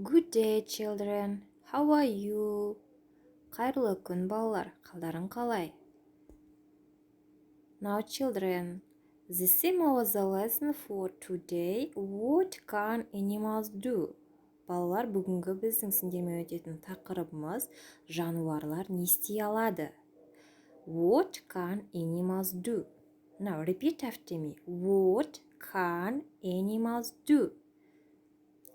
Good day, children. How are you? Қайырлы күн, балалар. Қалдарың қалай? Now, children, the theme of the lesson for today, what can animals do? Балалар, бүгінгі біздің сендермен өтетін тақырыбымыз жануарлар не істей алады? What can animals do? Now, repeat after me. What can animals do?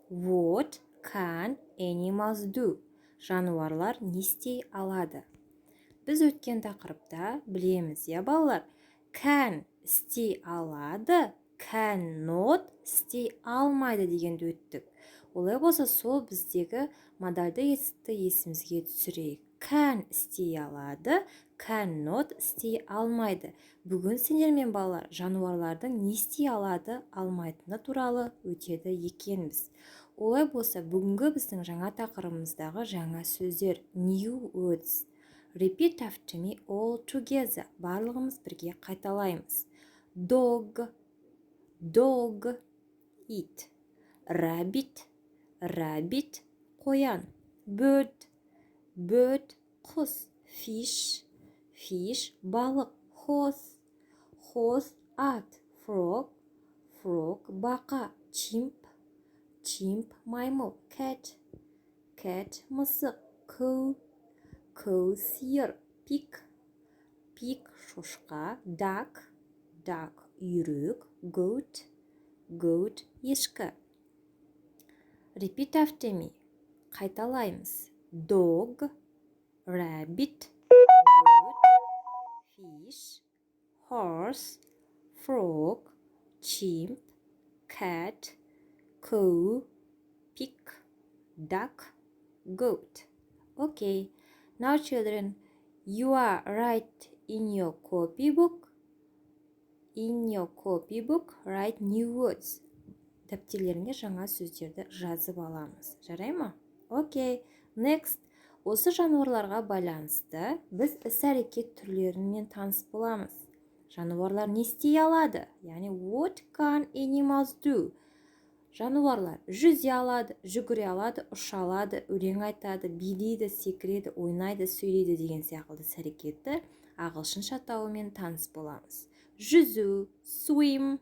What can animals do? Жануарлар не істей алады? Біз өткен тақырыпта білеміз, я балалар, can істей алады, cannot істей алмайды дегенді өттік. Олай болса, сол біздегі модальды етістікті есімізге түсірейік. Can істей алады, cannot істей алмайды. Бүгін сендермен балалар жануарлардың не істей алады, алмайтыны туралы өтеді екенбіз. Олай болса, бүгінгі біздің жаңа тақырыбымыздағы жаңа сөздер, new words. Repeat after me all together. Барлығымыз бірге қайталаймыз. Dog, dog, it. Rabbit, rabbit, қоян. Bird, bird, құс. Fish, fish, балық. Horse, horse, ат. Frog, frog, бақа. Chimp, chimp, маймыл. Cat, cat, мысық. Cow, cow, сиыр. Pig, pig, шошқа. Duck, duck, үйрек. Goat, goat, ешкі. Repeat after me. Қайталаймыз. Dog, rabbit, bird, fish, horse, frog, chimp, cat, cow, pig, duck, goat. Okay, now children, you are right in your copybook. In your copybook, write new words. Дәптерлеріңе жаңа сөздерді жазып аламыз. Жарай ма? Окей. Next. Осы жануарларға байланысты біз іс-әрекет түрлерімен таныс боламыз. Жануарлар не істей алады? Яғни what can animals do? Жануарлар жүзе алады, жүгіре алады, ұша алады, өлең айтады, билейді, секіреді, ойнайды, сөйлейді деген сияқты іс-әрекетті ағылшынша атауымен таныс боламыз. Жүзу, swim,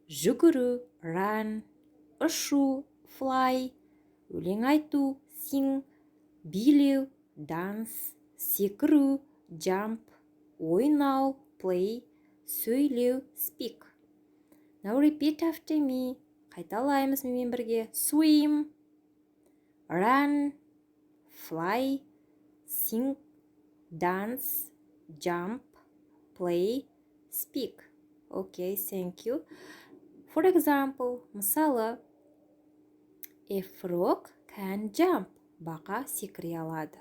жүгіру, run, ұшу, fly, өлең айту, sing, билеу, dance, секіру, jump, ойнау, play, сөйлеу, speak. Now repeat after me. Қайталаймыз менімен бірге. Swim, run, fly, sing, dance, jump, play, speak. Okay, thank you. For example, мысалы, a frog can jump. Бақа секіре алады.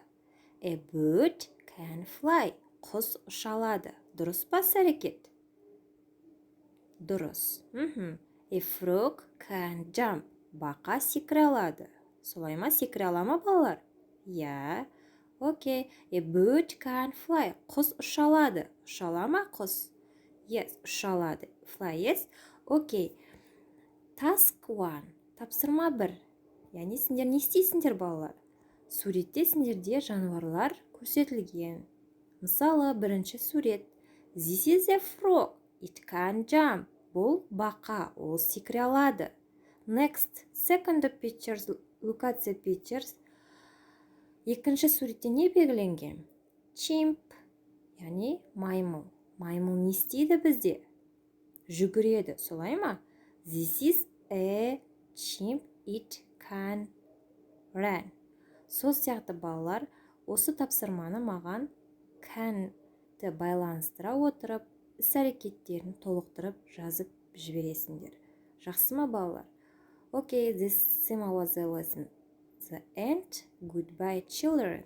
A bird can fly. Құс ұша алады. Дұрыс па іс-әрекет? Дұрыс. A frog can jump. Бақа секіре алады. Солай ма, секіре ала ма балалар? Я. Окей. A bird can fly. Құс ұша алады. Ұша ала ма құс? Yes, ұша алады. Fly, yes. Окей. Task 1. Тапсырма 1. Яғни сендер не істейсіңдер балалар? Суретте сендерде жануарлар көрсетілген. Мысалы, бірінші сурет. This is a frog. It can jump. Бұл бақа, ол секіре алады. Next, second pictures, look at the pictures. Екінші суретте не белгіленген? Chimp, яғни маймыл. Маймыл не істейді бізде? Жүгіреді, солай ма? This is a chimp. It can run. Сол сияқты балалар, осы тапсырманы маған can-ті байланыстыра отырып, іс-әрекеттерін толықтырып жазып жібересіңдер. Жақсы ма балалар? Okay, this was the lesson. The end. Goodbye, children.